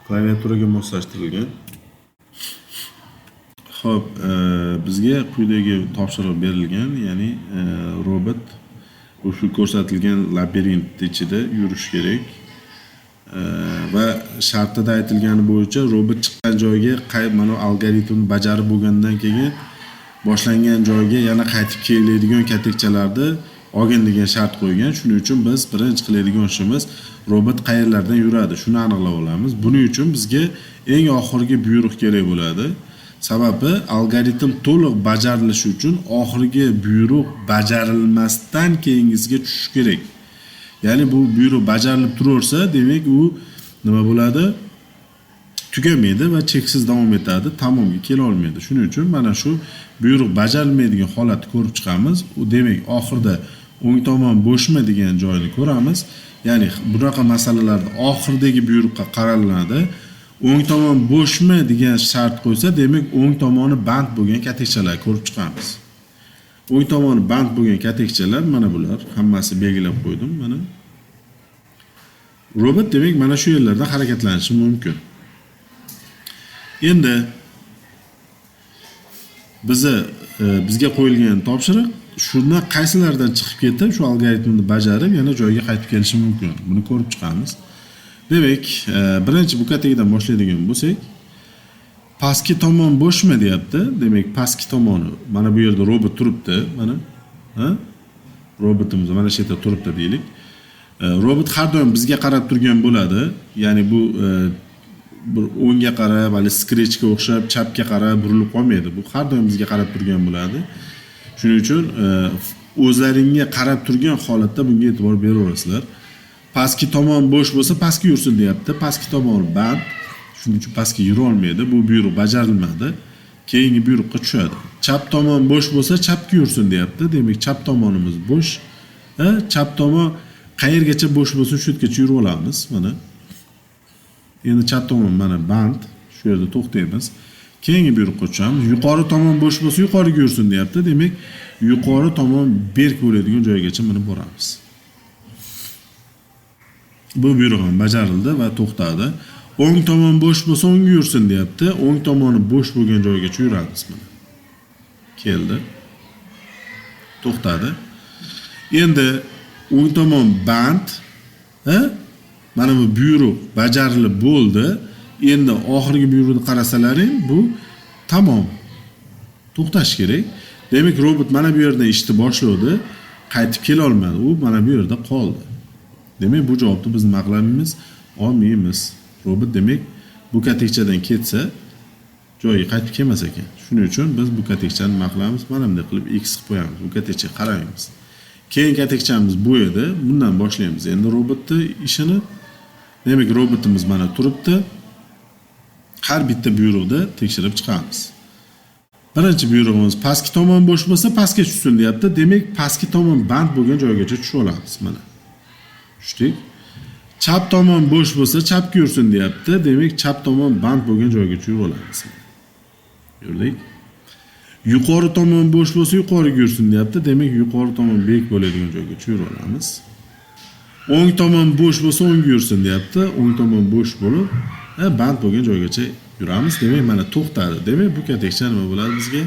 Klaviaturaga moslashtirilgan. Xo'p, bizga quyidagi topshiriq berilgan, ya'ni robot shu ko'rsatilgan labirint ichida yurish kerak. Va shartida aytilgani bo'yicha robot chiqqan joyga mana algoritmni bajarib bo'lgandan keyin boshlangan joyga yana qaytib keladigan katekchalarni olgin degan shart qo'ygan. Shuning uchun biz birinchi qiladigan ishimiz robot qayerlardan yuradi, shuni aniqlab olamiz. Buning uchun bizga eng oxirgi buyruq kerak bo'ladi. Sababi algoritm to'liq bajarilishi uchun oxirgi buyruq bajarilmasdan keyingisiga tushish kerak. Ya'ni bu buyruq bajarilib turaversa, demak u nima bo'ladi? Tugamaydi va cheksiz davom etadi, tamomga kela olmaydi. Shuning uchun mana shu buyruq bajarilmaydigan holatni ko'rib chiqamiz. U demak oxirida o'ng tomon bo'shmi degan joyni ko'ramiz. Ya'ni bunaqa masalalarda oxirdagi buyruqqa qaraladi. O'ng tomon bo'shmi degan shart qo'ysa, demak o'ng tomoni band bo'lgan katekchalar ko'rib chiqamiz. O'ng tomoni band bo'lgan katekchalar mana bular, hammasi belgilab qo'ydim mana. Robot demak mana shu yerlarda harakatlanishi mumkin. Endi bizga qo'yilgan topshiriq shunda qaysilardan chiqib ketib, shu algoritmni bajarib yana joyiga qaytib kelishi mumkin. Buni ko'rib chiqamiz. Demak, birinchi bu kategoriyadan boshlaydigan bo'lsak, pastki tomon bo'shmi deyapti. Demak, pastki tomoni mana bu yerda robot turibdi, mana. Robotimiz mana shu yerda turibdi deylik. Robot har doim bizga qarab turgan bo'ladi. Ya'ni bu bir o'ngga qarab, hali scratchga o'xshab chapga qarab burilib qolmaydi. Bu har doim bizga qarab turgan bo'ladi. Shuning uchun o'zlaringga qarab turgan holatda bunga e'tibor beraverasizlar. Pastki tomon bo'sh bo'lsa pastga yursin deyapti. Pastki tomon band. Shuning uchun pastga yura olmaydi. Bu buyruq bajarilmadi. Keyingi buyruqqa tushadi. Chap tomon bo'sh bo'lsa chapga yursin deyapti. Demak, chap tomonimiz bo'sh. Chap tomon qayergacha bo'sh bo'lsa shu yergacha yurib olamiz. Mana. Endi chap tomon mana band. Shu yerda to'xtaymiz. Keyingi buyruqqa tushamiz. Yuqori tomon bo'sh bo'lsa yuqoriga yursin deyapti. Demak, yuqori tomon berk bo'ladigan joygacha minib boramiz. Bu buyruq ham bajarildi va to'xtadi. O'ng tomon bo'sh bo'lsa o'ngga yursin deyapti. O'ng tomoni bo'sh bo'lgan joygacha yuramiz mana. Keldi. To'xtadi. Endi o'ng tomon band, mana bu buyruq bajarilib bo'ldi. Endi oxirgi buyruqni qarasalaring, bu tamom. To'xtash kerak. Demak, robot mana bu yerdan ishni boshladi, qaytib kela olmadi. U mana bu yerda qoldi. Demak, bu javobni biz nima qilamiz? Olmaymiz. Robot demak bu katekchadan ketsa joyiga qaytib kelmas ekan. Shuning uchun biz bu katekchani nima qilamiz? Mana bunday qilib X qilib qo'yamiz. Bu katekchaga qaramaymiz. Keyin katekchamiz bu edi. Bundan boshlaymiz. Endi robotni ishini, demak robotimiz mana turibdi. Har bitta buyruqni tekshirib chiqamiz. Birinchi buyrug'imiz pastki tomon bo'sh bo'lsa pastga tushsin deyapti. Demak, pastki tomon band bo'lgan joygacha tushib olamiz mana. Tushdik. Chap tomon bo'sh bo'lsa chapga yursin deyapti. Demak, chap tomon band bo'lgan joygacha yurib olamiz. Yurdik. Yuqori tomon bo'sh bo'lsa yuqoriga yursin deyapti. Demak, yuqori tomon berk bo'ladigan joygacha yurib olamiz. O'ng tomon bo'sh bo'lsa o'ngga yursin deyapti. O'ng tomon bo'sh bo'lib, band bo'lgan joygacha yuramiz. Demak, mana to'xtadi. Demak, bu katekcha nima bo'ladi bizga?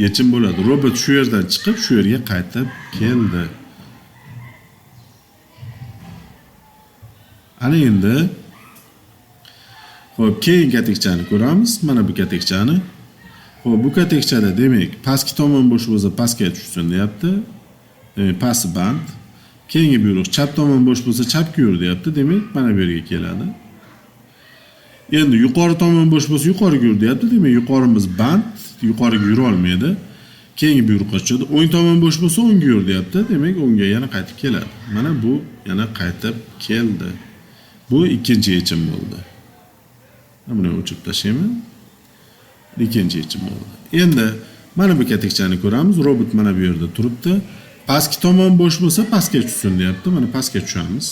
Yechim bo'ladi. Robot shu yerdan chiqib, shu yerga qaytib keldi. Ana endi xo'p, keyin katekchani ko'ramiz. Mana bu katekchani. Xo'p, bu katekchada demak, pastki tomon bo'sh bo'lsa pastga tushsin deyapti. Demak, past band. Keyingi buyruq chap tomon bo'sh bo'lsa chapga yur deyapti. Demak, mana bu yerga keladi. Endi yuqori tomon bo'sh bo'lsa yuqoriga yur deyapti. Demak, yuqorimiz band, yuqoriga yura olmaydi. Keyingi buyruqqa tushadi. O'ng tomon bo'sh bo'lsa o'ngga yur deyapti. Demak, o'ngga yana qaytib keladi. Mana bu yana qaytib keldi. Bu ikkinchi yechim bo'ldi. Buni o'chirib tashlayman. Ikkinchi yechim bo'ldi. Endi mana bu katekchani ko'ramiz. Robot mana bu yerda turibdi. Pastki tomon bo'sh bo'lsa pastga tushsin deyapti. Mana pastga tushamiz.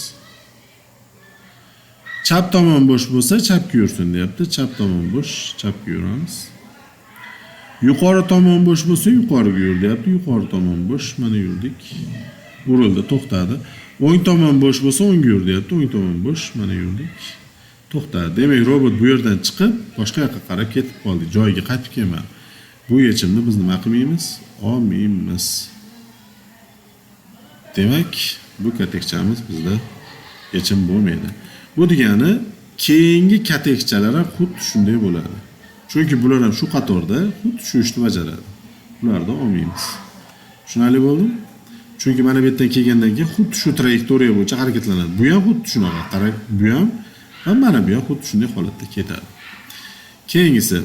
Chap tomon bo'sh bo'lsa chapga yursin deyapti. Chap tomon bo'sh, chapga yuramiz. Yuqori tomon bo'sh bo'lsa yuqoriga yur deyapti. Yuqori tomon bo'sh, mana yurdik. Urildi, to'xtadi. O'ng tomon bo'sh bo'lsa o'ngga yur deyapti. O'ng tomon bo'sh, mana yurdik. To'xta. Demak, robot bu yerdan chiqib, boshqa yoqqa qarab ketib qoldi. Joyiga qaytib kelmadi. Bu yechimni biz nima qilmaymiz? Olmaymiz. Demak, bu katekchamiz bizda yechim bo'lmaydi. Bu degani keyingi katekchalar ham xuddi shunday bo'ladi. Chunki bular ham shu qatorda xuddi shu ishni bajaradi. Bularni olmaymiz. Tushunarli bo'ldimi? Chunki mana bu yerdan kelgandan keyin xuddi shu trayektoriya bo'yicha harakatlanadi. Bu ham xuddi shunaqa. Qarang, bu ham va mana bu ham xuddi shunday holatda ketadi. Keyingisi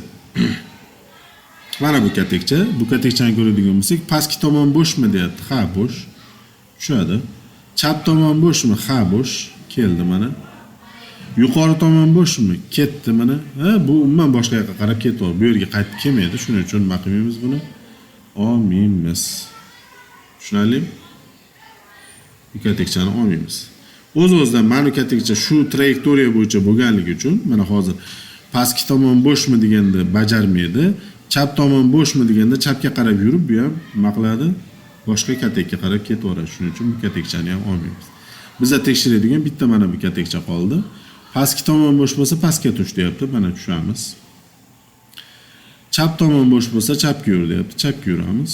mana bu katekcha. Bu katekchani ko'radigan bo'lsak, pastki tomon bo'shmi deyapti. Ha, bo'sh. Tushadi. Chap tomon bo'shmi? Ha, bo'sh. Keldi mana. Yuqori tomon bo'shmi? Ketdi mana. Ha, bu umuman boshqa yoqqa qarab ketdi. Bu yerga qaytib kelmaydi. Shuning uchun nima qilmaymiz buni? Olmaymiz. Tushunarlimi? Bu katekchani olmaymiz. O'z-o'zidan mana katekcha shu trayektoriya bo'yicha bo'lganligi uchun mana hozir pastki tomon bo'shmi deganda bajarmaydi. Chap tomon bo'shmi deganda chapga qarab yurib, bu ham nima qiladi? Boshqa katekka qarab ketaveradi. Shuning uchun bu katekchani ham olmaymiz. Bizda tekshiradigan bitta mana bu katekcha qoldi. Pastki tomon bo'sh bo'lsa pastga tush deyapti. Mana tushamiz. Chap tomon bo'sh bo'lsa chapga yur deyapti. Chapga yuramiz.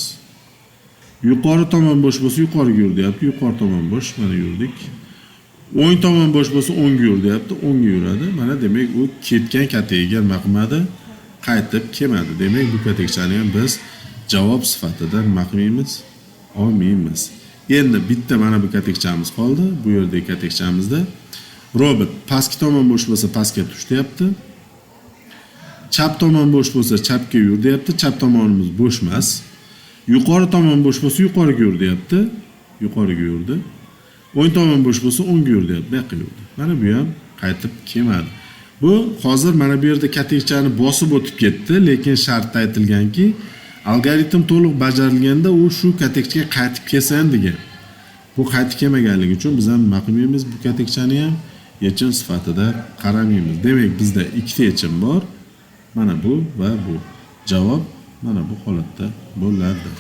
Yuqori tomon bo'sh bo'lsa yuqoriga yur deyapti. Yuqori tomon bo'sh, mana yurdik. O'ng tomon bo'sh bo'lsa o'ngga yur deyapti. O'ngga yuradi. Mana demak u ketgan kategiga nima qilmadi? Qaytib kelmadi. Demak bu katekchani ham biz javob sifatida nima qilmaymiz? Olmaymiz. Endi bitta mana bu katekchamiz qoldi. Bu yerdagi katekchamizda robot pastki tomon bo'sh bo'lsa pastga tush deyapti. Chap tomon bo'sh bo'lsa chapga yur deyapti. Chap tomonimiz bo'sh emas. Yuqori tomon bo'sh bo'lsa yuqoriga yur deyapti. Yuqoriga yurdi. O'ng tomon bo'sh bo'lsa o'ngga yur deyapti. Bu yoqqa yurdi. Mana bu ham qaytib kelmadi. Bu hozir mana bu yerda katekchani bosib o'tib ketdi, lekin shartda aytilganki, algoritm to'liq bajarilganda u shu katekchaga qaytib kelsin degan. Bu qaytib kelmaganligi uchun biz ham nima qilmaymiz? Bu katekchani ham yechim sifatida qaramaymiz. Demak, bizda ikkita yechim bor. Mana bu va bu. Javob mana bu holatda bo'ladi.